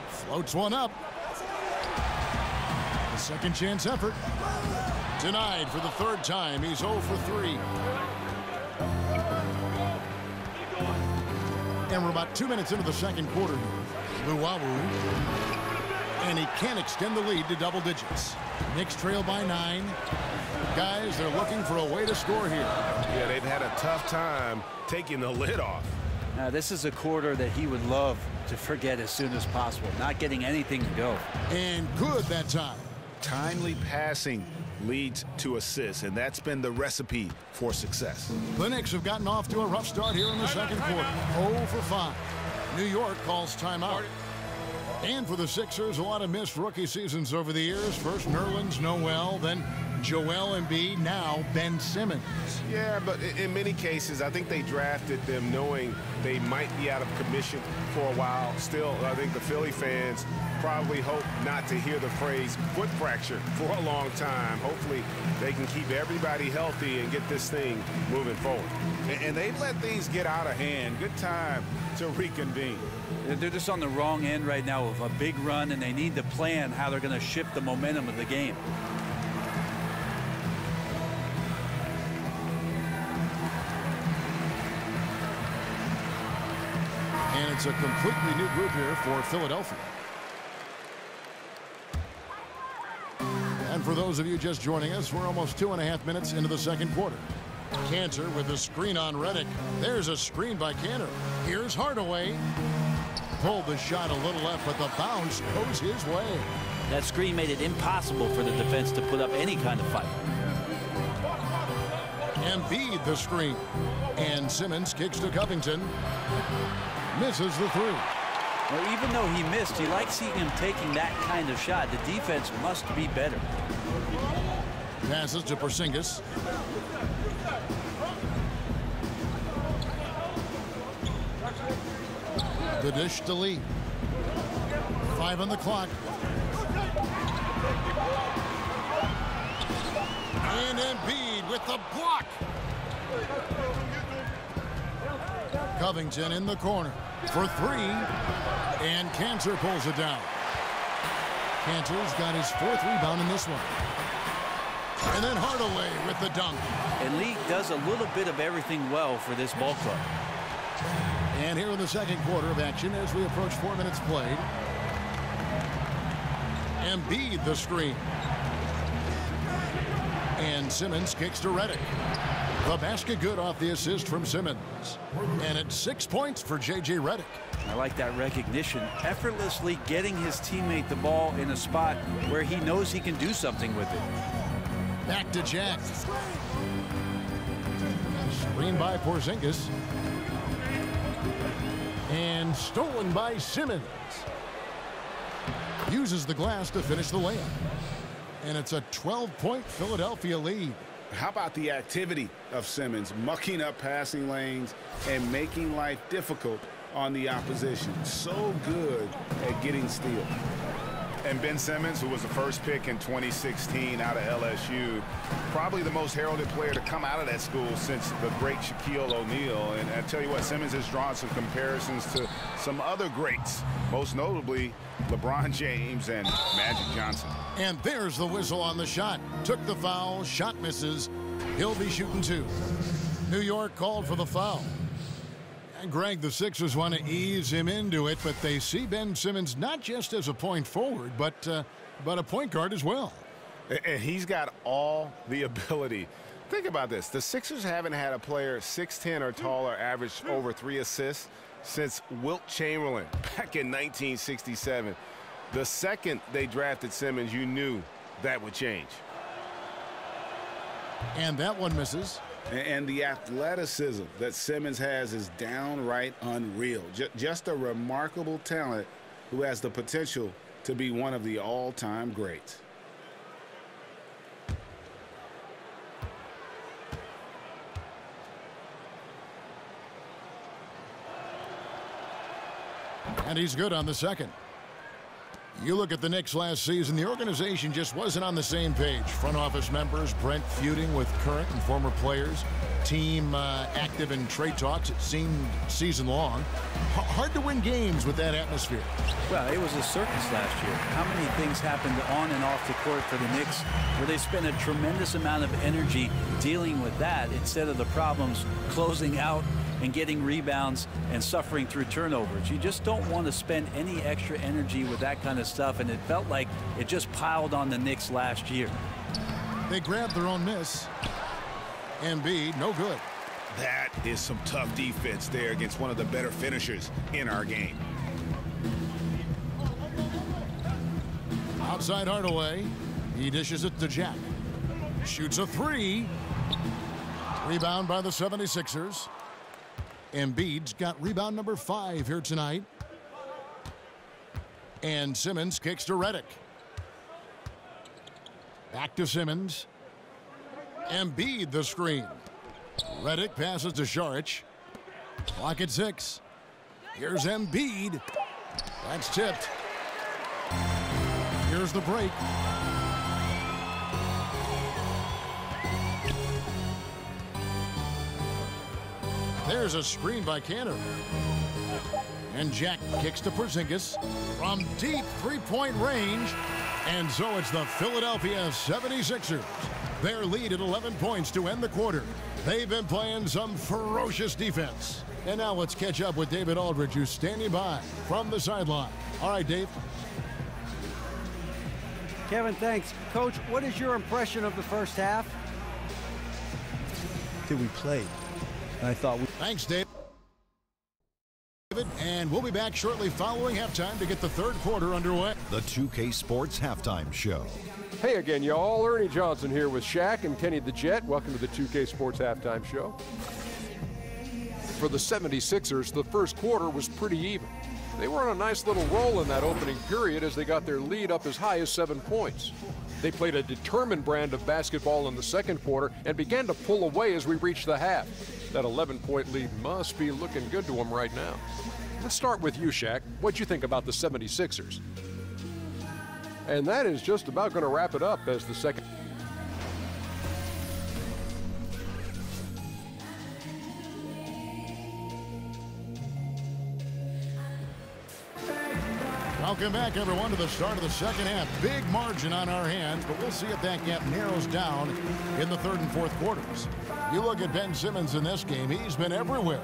Floats one up. A second chance effort. Denied for the 3rd time. He's 0 for 3. And we're about 2 minutes into the second quarter here. Luau. And he can't extend the lead to double digits. Knicks trail by 9. Guys, they're looking for a way to score here. Yeah, they've had a tough time taking the lid off. Now, this is a quarter that he would love to forget as soon as possible. Not getting anything to go. And good that time. Timely passing leads to assists, and that's been the recipe for success. The Knicks have gotten off to a rough start here in the second quarter. 0 for 5. New York calls timeout. And for the Sixers, a lot of missed rookie seasons over the years. First Nerlens Noel, then Joel Embiid, now Ben Simmons. Yeah, but in many cases, I think they drafted them knowing they might be out of commission for a while. Still, I think the Philly fans probably hope not to hear the phrase foot fracture for a long time. Hopefully, they can keep everybody healthy and get this thing moving forward. And they've let things get out of hand. Good time to reconvene. They're just on the wrong end right now of a big run, and they need to plan how they're going to shift the momentum of the game. And it's a completely new group here for Philadelphia. And for those of you just joining us, we're almost 2.5 minutes into the second quarter. Cantor with the screen on Redick. There's a screen by Cantor. Here's Hardaway. Pulled the shot a little left, but the bounce goes his way. That screen made it impossible for the defense to put up any kind of fight. Embiid the screen. And Simmons kicks to Covington. Misses the 3. Well, even though he missed, you like seeing him taking that kind of shot. The defense must be better. Passes to Porzingis. The dish to Lee. 5 on the clock. And Embiid with the block. Covington in the corner for 3. And Cantor pulls it down. Cantor's got his 4th rebound in this one. And then Hardaway with the dunk. And Lee does a little bit of everything well for this ball club. And here in the second quarter of action as we approach 4 minutes played. Embiid the screen. And Simmons kicks to Redick. The basket good off the assist from Simmons. And it's 6 points for J.J. Redick. I like that recognition. Effortlessly getting his teammate the ball in a spot where he knows he can do something with it. Back to Jack. Screen by Porzingis. And stolen by Simmons. Uses the glass to finish the layup. And it's a 12-point Philadelphia lead. How about the activity of Simmons, mucking up passing lanes and making life difficult on the opposition? So good at getting steals. And Ben Simmons, who was the first pick in 2016 out of LSU, probably the most heralded player to come out of that school since the great Shaquille O'Neal. And I tell you what, Simmons has drawn some comparisons to some other greats, most notably LeBron James and Magic Johnson. And there's the whistle on the shot. Took the foul, shot misses. He'll be shooting 2. New York called for the foul. And Greg, the Sixers want to ease him into it, but they see Ben Simmons not just as a point forward, but a point guard as well. And he's got all the ability. Think about this. The Sixers haven't had a player 6'10 or taller average over 3 assists since Wilt Chamberlain back in 1967. The second they drafted Simmons, you knew that would change. And that one misses. And the athleticism that Simmons has is downright unreal. Just a remarkable talent who has the potential to be one of the all-time greats. And he's good on the second. You look at the Knicks last season, the organization just wasn't on the same page. Front office members, Brent feuding with current and former players, team active in trade talks, it seemed season long. Hard to win games with that atmosphere. Well, it was a circus last year. How many things happened on and off the court for the Knicks where they spent a tremendous amount of energy dealing with that instead of the problems closing out and getting rebounds and suffering through turnovers. You just don't want to spend any extra energy with that kind of stuff, and it felt like it just piled on the Knicks last year. They grabbed their own miss. Embiid, no good. That is some tough defense there against one of the better finishers in our game. Outside Hardaway. He dishes it to Jack. Shoots a 3. Rebound by the 76ers. Embiid's got rebound number 5 here tonight. And Simmons kicks to Redick. Back to Simmons. Embiid the screen. Redick passes to Šarić. Clock at 6. Here's Embiid. That's tipped. Here's the break. There's a screen by Cantor. And Jack kicks to Porzingis from deep three-point range. And so it's the Philadelphia 76ers. Their lead at 11 points to end the quarter. They've been playing some ferocious defense. And now let's catch up with David Aldridge, who's standing by from the sideline. All right, Dave. Kevin, thanks. Coach, what is your impression of the first half? Did we play? I thought we... Thanks, Dave. And we'll be back shortly following halftime to get the third quarter underway. The 2K Sports Halftime Show. Hey again, y'all. Ernie Johnson here with Shaq and Kenny the Jet. Welcome to the 2K Sports Halftime Show. For the 76ers, the first quarter was pretty even. They were on a nice little roll in that opening period as they got their lead up as high as 7 points. They played a determined brand of basketball in the second quarter and began to pull away as we reached the half. That 11-point lead must be looking good to them right now. Let's start with you, Shaq. What'd you think about the 76ers? And that is just about going to wrap it up as the second. Welcome back, everyone, to the start of the second half. Big margin on our hands, but we'll see if that gap narrows down in the third and fourth quarters. You look at Ben Simmons in this game, he's been everywhere.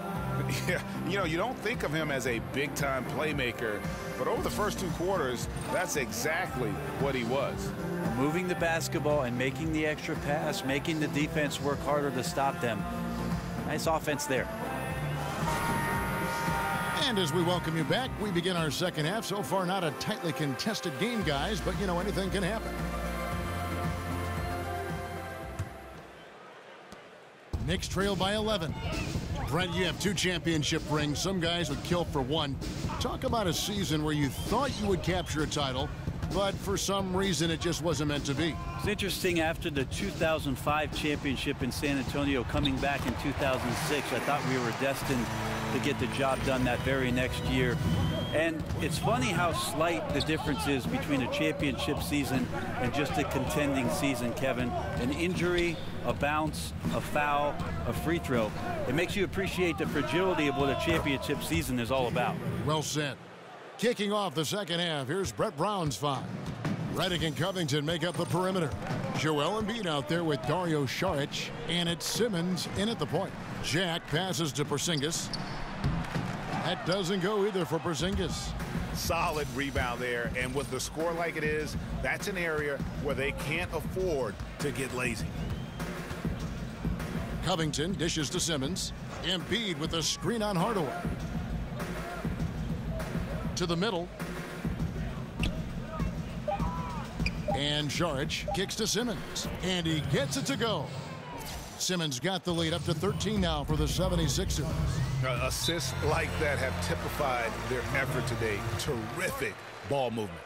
Yeah, you know, you don't think of him as a big-time playmaker, but over the first 2 quarters, that's exactly what he was. Moving the basketball and making the extra pass, making the defense work harder to stop them. Nice offense there. And as we welcome you back, we begin our second half. So far, not a tightly contested game, guys, but, you know, anything can happen. Knicks trail by 11. Brent, you have 2 championship rings. Some guys would kill for 1. Talk about a season where you thought you would capture a title, but for some reason it just wasn't meant to be. It's interesting, after the 2005 championship in San Antonio, coming back in 2006, I thought we were destined to get the job done that very next year. And it's funny how slight the difference is between a championship season and just a contending season, Kevin. An injury, a bounce, a foul, a free throw. It makes you appreciate the fragility of what a championship season is all about. Well said. Kicking off the second half, here's Brett Brown's five. Redick and Covington make up the perimeter. Joel Embiid out there with Dario Saric, and it's Simmons in at the point. Jack passes to Porzingis. That doesn't go either for Porzingis. Solid rebound there, and with the score like it is, that's an area where they can't afford to get lazy. Covington dishes to Simmons. Embiid with a screen on Hardaway. To the middle. And Saric kicks to Simmons. And he gets it to go. Simmons got the lead up to 13 now for the 76ers. Assists like that have typified their effort today. Terrific ball movement.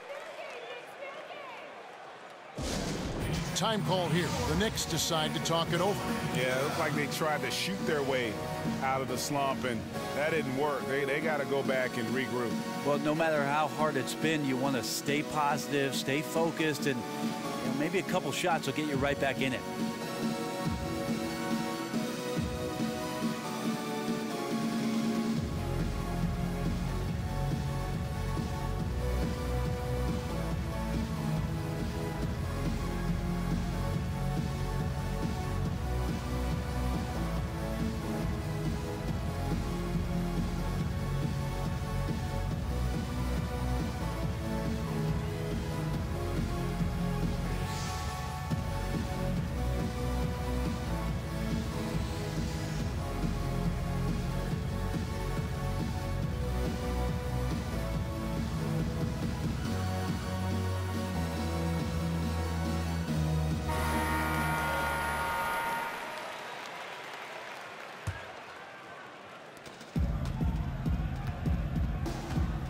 Time call here. The Knicks decide to talk it over. Yeah, it looked like they tried to shoot their way out of the slump, and that didn't work. They got to go back and regroup. Well, no matter how hard it's been, you want to stay positive, stay focused, and maybe a couple shots will get you right back in it.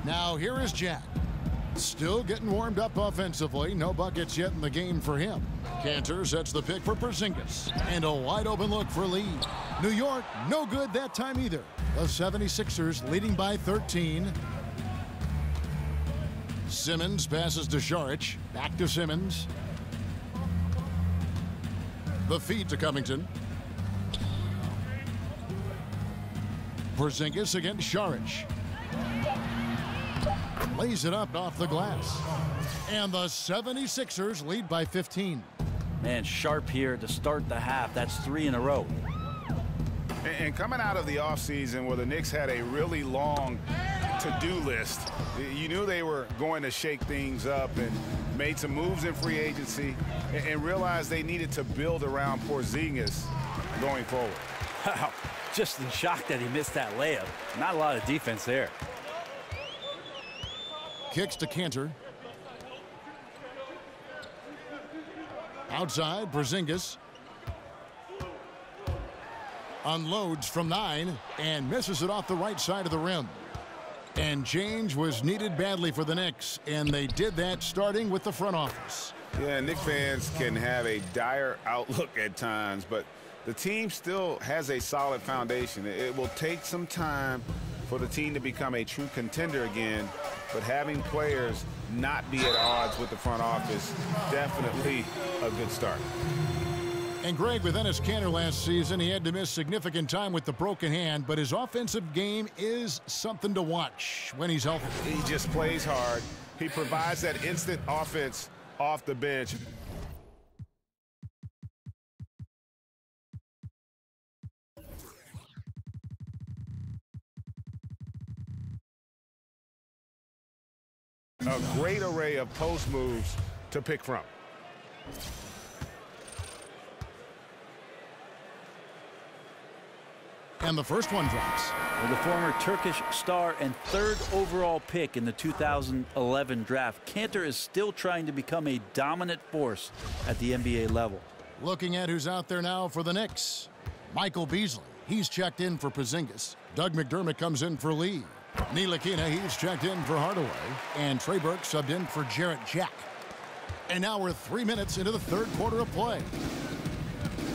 Now here is Jack. Still getting warmed up offensively. No buckets yet in the game for him. Cantor sets the pick for Porzingis. And a wide open look for Lee. New York, no good that time either. The 76ers leading by 13. Simmons passes to Saric. Back to Simmons. The feed to Covington. Porzingis against Saric. Lays it up off the glass. And the 76ers lead by 15. Man, sharp here to start the half. That's 3 in a row. And coming out of the offseason where the Knicks had a really long to-do list, you knew they were going to shake things up and made some moves in free agency and realized they needed to build around Porzingis going forward. Wow, just in shock that he missed that layup. Not a lot of defense there. Kicks to Cantor. Outside, Porzingis. Unloads from 9 and misses it off the right side of the rim. And change was needed badly for the Knicks, and they did that starting with the front office. Yeah, Knicks fans can have a dire outlook at times, but the team still has a solid foundation. It will take some time for the team to become a true contender again, but having players not be at odds with the front office, definitely a good start. And Greg, with Enes Kanter last season, he had to miss significant time with the broken hand, but his offensive game is something to watch when he's healthy. He just plays hard. He provides that instant offense off the bench. A great array of post moves to pick from. And the first one drops. Well, the former Turkish star and 3rd overall pick in the 2011 draft, Kanter is still trying to become a dominant force at the NBA level. Looking at who's out there now for the Knicks. Michael Beasley. He's checked in for Porzingis. Doug McDermott comes in for Lee. Ntilikina, he's checked in for Hardaway. And Trey Burke subbed in for Jarrett Jack. And now we're 3 minutes into the third quarter of play.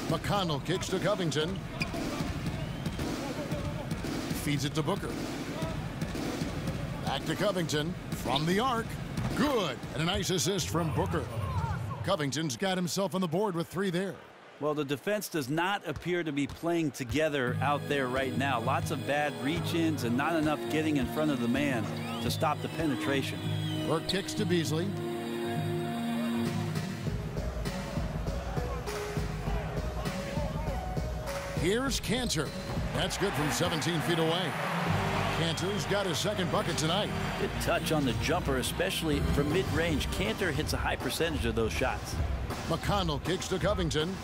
McConnell kicks to Covington. Feeds it to Booker. Back to Covington from the arc. Good. And a nice assist from Booker. Covington's got himself on the board with 3 there. Well, the defense does not appear to be playing together out there right now. Lots of bad reach-ins and not enough getting in front of the man to stop the penetration. Burke kicks to Beasley. Here's Cantor. That's good from 17 feet away. Cantor's got his second bucket tonight. Good touch on the jumper, especially from mid-range. Cantor hits a high percentage of those shots. McConnell kicks to Covington.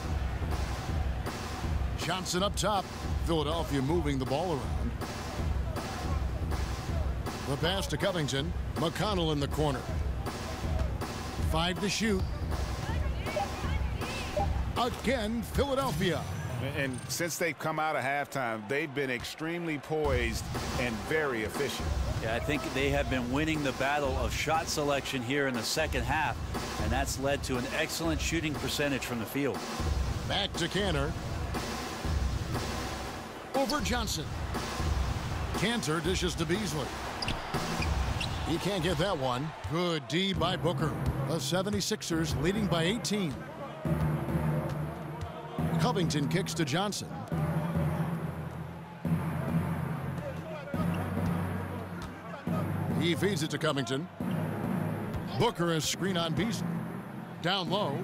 Johnson up top. Philadelphia moving the ball around. The pass to Covington. McConnell in the corner. 5 to shoot. Again, Philadelphia. And since they've come out of halftime, they've been extremely poised and very efficient. Yeah, I think they have been winning the battle of shot selection here in the second half, and that's led to an excellent shooting percentage from the field. Back to Cantor. Over Johnson. Cantor dishes to Beasley. He can't get that one. Good D by Booker. The 76ers leading by 18. Covington kicks to Johnson. He feeds it to Covington. Booker is screen on Beasley. Down low.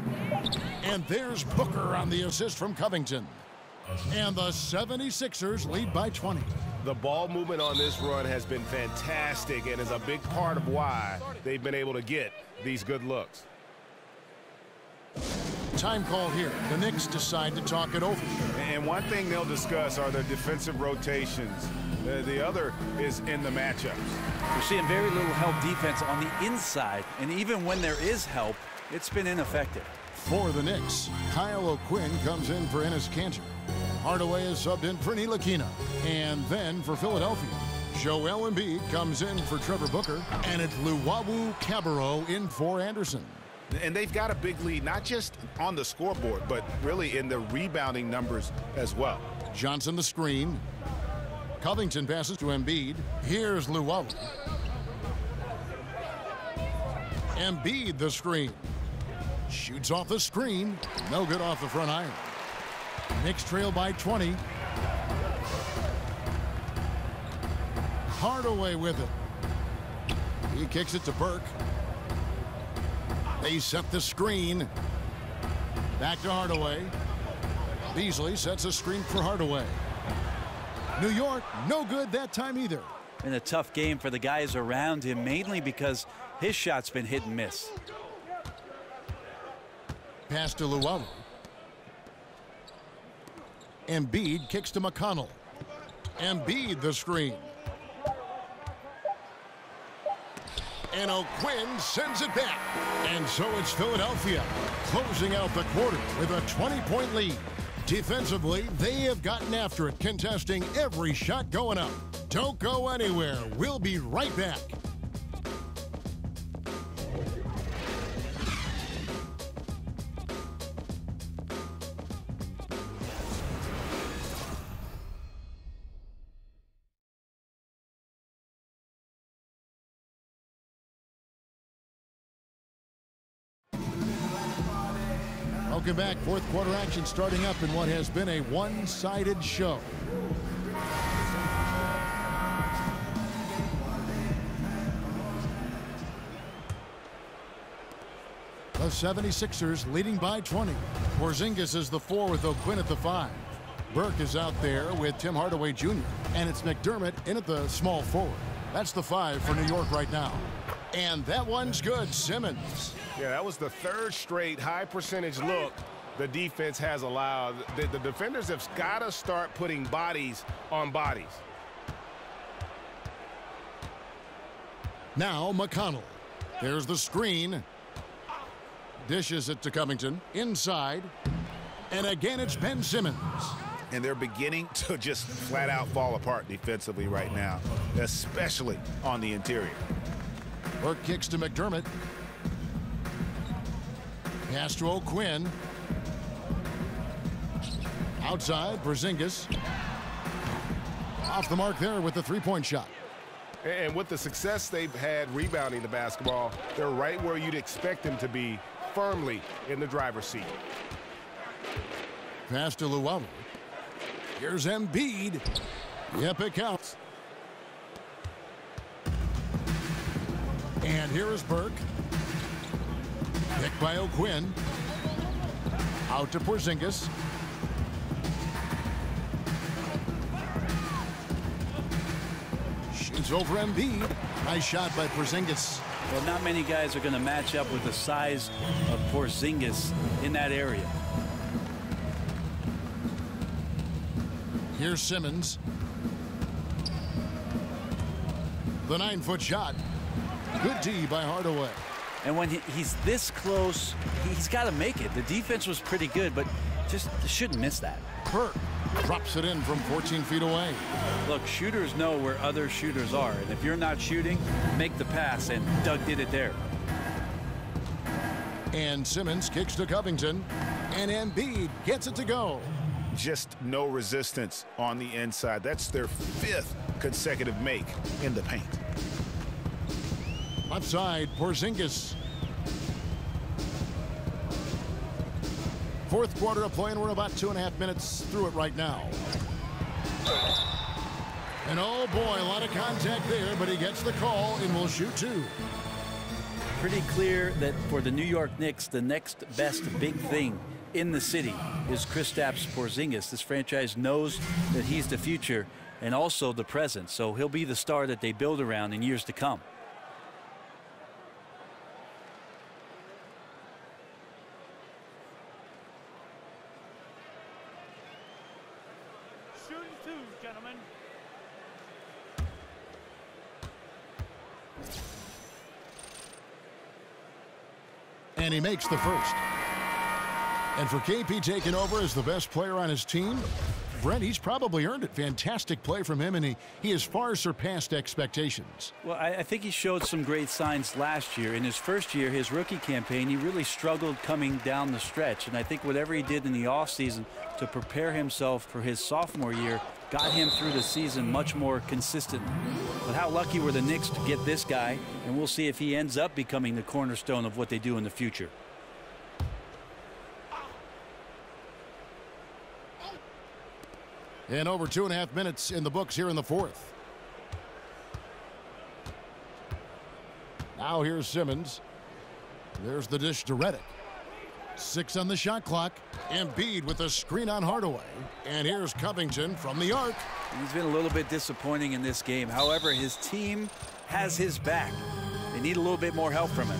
And there's Booker on the assist from Covington. And the 76ers lead by 20. The ball movement on this run has been fantastic and is a big part of why they've been able to get these good looks. Time call here. The Knicks decide to talk it over. And one thing they'll discuss are their defensive rotations. The other is in the matchups. We're seeing very little help defense on the inside, and even when there is help, it's been ineffective. For the Knicks, Kyle O'Quinn comes in for Enes Kanter. Hardaway is subbed in for Ntilikina. And then for Philadelphia, Joel Embiid comes in for Trevor Booker, and it's Luwawu Cabarrot in for Anderson. And they've got a big lead, not just on the scoreboard, but really in the rebounding numbers as well. Johnson the screen. Covington passes to Embiid. Here's Luwawu. Embiid the screen. Shoots off the screen. No good off the front iron. Knicks trail by 20. Hardaway with it. He kicks it to Burke. They set the screen. Back to Hardaway. Beasley sets a screen for Hardaway. New York, no good that time either. Been a tough game for the guys around him, mainly because his shot's been hit and miss. Pass to Luwawu. Embiid kicks to McConnell. Embiid the screen. And O'Quinn sends it back. And so it's Philadelphia closing out the quarter with a 20-point lead. Defensively, they have gotten after it, contesting every shot going up. Don't go anywhere. We'll be right back. Welcome back. Fourth quarter action starting up in what has been a one-sided show. The 76ers leading by 20. Porzingis is the 4 with O'Quinn at the 5. Burke is out there with Tim Hardaway Jr. And it's McDermott in at the small forward. That's the 5 for New York right now. And that one's good. Simmons. Yeah, that was the third straight high percentage look the defense has allowed. The defenders have got to start putting bodies on bodies. Now McConnell. There's the screen. Dishes it to Covington. Inside. And again, it's Ben Simmons. and they're beginning to just flat out fall apart defensively right now, especially on the interior. Burke kicks to McDermott. Pass to O'Quinn. Outside, Porzingis. Off the mark there with the three-point shot. And with the success they've had rebounding the basketball, they're right where you'd expect them to be, firmly in the driver's seat. Pass to Llewellyn. Here's Embiid. Yep, it counts. And here is Burke. Picked by O'Quinn. Out to Porzingis. Shoots over Embiid. Nice shot by Porzingis. Well, not many guys are going to match up with the size of Porzingis in that area. Here's Simmons. The 9-foot shot. Good D by Hardaway. And when he's this close, he's got to make it. The defense was pretty good, but just shouldn't miss that. Burke drops it in from 14 feet away. Look, shooters know where other shooters are. And if you're not shooting, make the pass. And Doug did it there. And Simmons kicks to Covington. And Embiid gets it to go. Just no resistance on the inside. That's their 5th consecutive make in the paint. Left side, Porzingis. Fourth quarter of play, and we're about 2.5 minutes through it right now. And oh boy, a lot of contact there, but he gets the call and will shoot 2. Pretty clear that for the New York Knicks, the next best big thing in the city is Kristaps Porzingis. This franchise knows that he's the future and also the present, so he'll be the star that they build around in years to come. Shooting 2, gentlemen. And he makes the first. And for KP taking over as the best player on his team, Brent, he's probably earned it. Fantastic play from him, and he has far surpassed expectations. Well, I think he showed some great signs last year. In his first year, his rookie campaign, he really struggled coming down the stretch. And I think whatever he did in the offseason to prepare himself for his sophomore year got him through the season much more consistently. But how lucky were the Knicks to get this guy, and we'll see if he ends up becoming the cornerstone of what they do in the future. And over 2.5 minutes in the books here in the fourth. Now here's Simmons. There's the dish to Redick. 6 on the shot clock. Embiid with a screen on Hardaway. And here's Covington from the arc. He's been a little bit disappointing in this game. However, his team has his back. They need a little bit more help from him.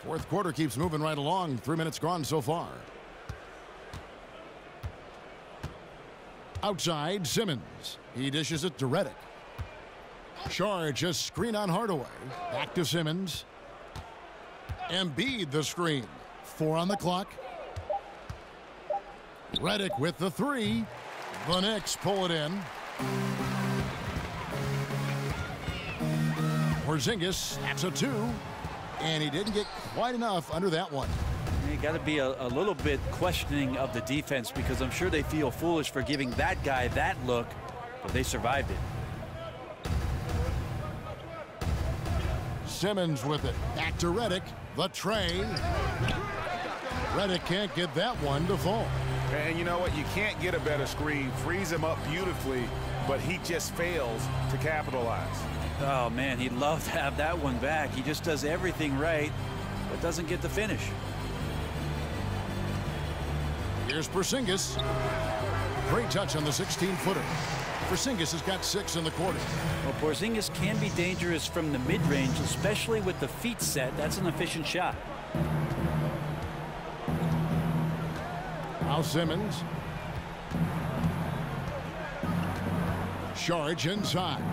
Fourth quarter keeps moving right along. 3 minutes gone so far. Outside, Simmons. He dishes it to Redick. Charge, a screen on Hardaway. Back to Simmons. Embiid the screen. 4 on the clock. Redick with the 3. The Knicks pull it in. Porzingis, that's a 2. And he didn't get quite enough under that one. You got to be a little bit questioning of the defense, because I'm sure they feel foolish for giving that guy that look, but they survived it. Simmons with it. Back to Redick. The tray. Redick can't get that one to fall. And you know what? You can't get a better screen. Frees him up beautifully, but he just fails to capitalize. Oh, man, he'd love to have that one back. He just does everything right, but doesn't get the finish. Here's Porzingis. Great touch on the 16-footer. Porzingis has got 6 in the quarter. Well, Porzingis can be dangerous from the mid-range, especially with the feet set. That's an efficient shot. Now Simmons. Charge inside.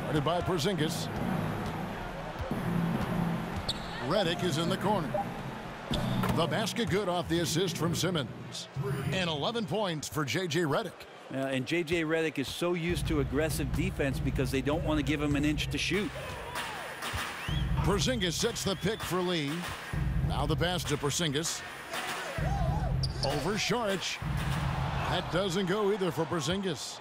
Guarded by Porzingis. Redick is in the corner. The basket good off the assist from Simmons. And 11 points for J.J. Redick. And J.J. Redick is so used to aggressive defense because they don't want to give him an inch to shoot. Porzingis sets the pick for Lee. Now the pass to Porzingis. Over Saric. That doesn't go either for Porzingis.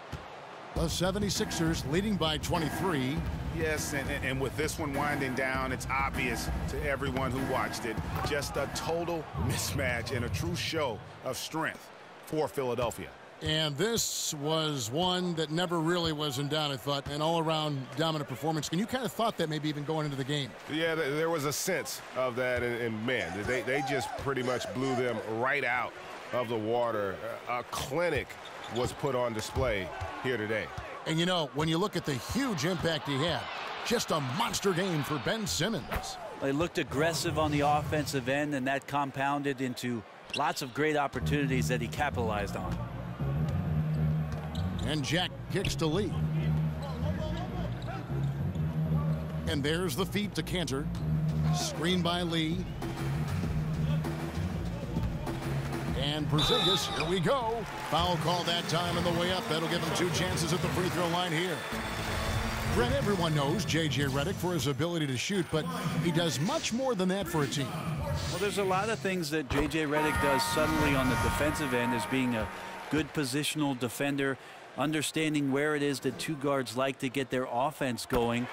The 76ers leading by 23. Yes, and with this one winding down, it's obvious to everyone who watched it. Just a total mismatch and a true show of strength for Philadelphia. And this was one that never really was in doubt, I thought, an all-around dominant performance. And you kind of thought that maybe even going into the game. Yeah, there was a sense of that, and man, they just pretty much blew them right out of the water. A clinic was put on display here today. And, you know, when you look at the huge impact he had, just a monster game for Ben Simmons. They looked aggressive on the offensive end, and that compounded into lots of great opportunities that he capitalized on. And Jack kicks to Lee. And there's the feed to Cantor. Screen by Lee. And Porzingis, here we go. Foul call that time on the way up. That'll give him 2 chances at the free throw line here. Brent, everyone knows J.J. Redick for his ability to shoot, but he does much more than that for a team. Well, there's a lot of things that J.J. Redick does subtly on the defensive end as being a good positional defender, understanding where it is that 2 guards like to get their offense going,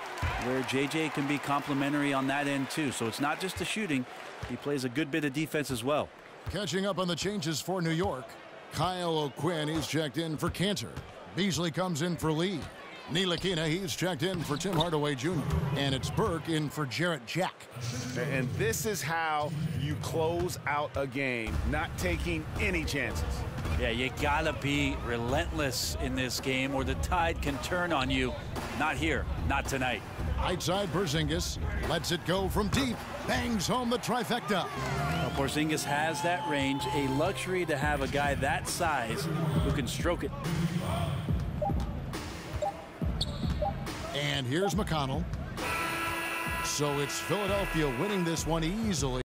where J.J. can be complimentary on that end too. So it's not just the shooting. He plays a good bit of defense as well. Catching up on the changes for New York. Kyle O'Quinn, he's checked in for Cantor. Beasley comes in for Lee. Ntilikina, he's checked in for Tim Hardaway Jr. And it's Burke in for Jarrett Jack. And this is how you close out a game, not taking any chances. Yeah, you gotta be relentless in this game or the tide can turn on you. Not here, not tonight. Right side Porzingis lets it go from deep. Bangs home the trifecta. Well, Porzingis has that range, a luxury to have a guy that size who can stroke it. And here's McConnell. So it's Philadelphia winning this one easily.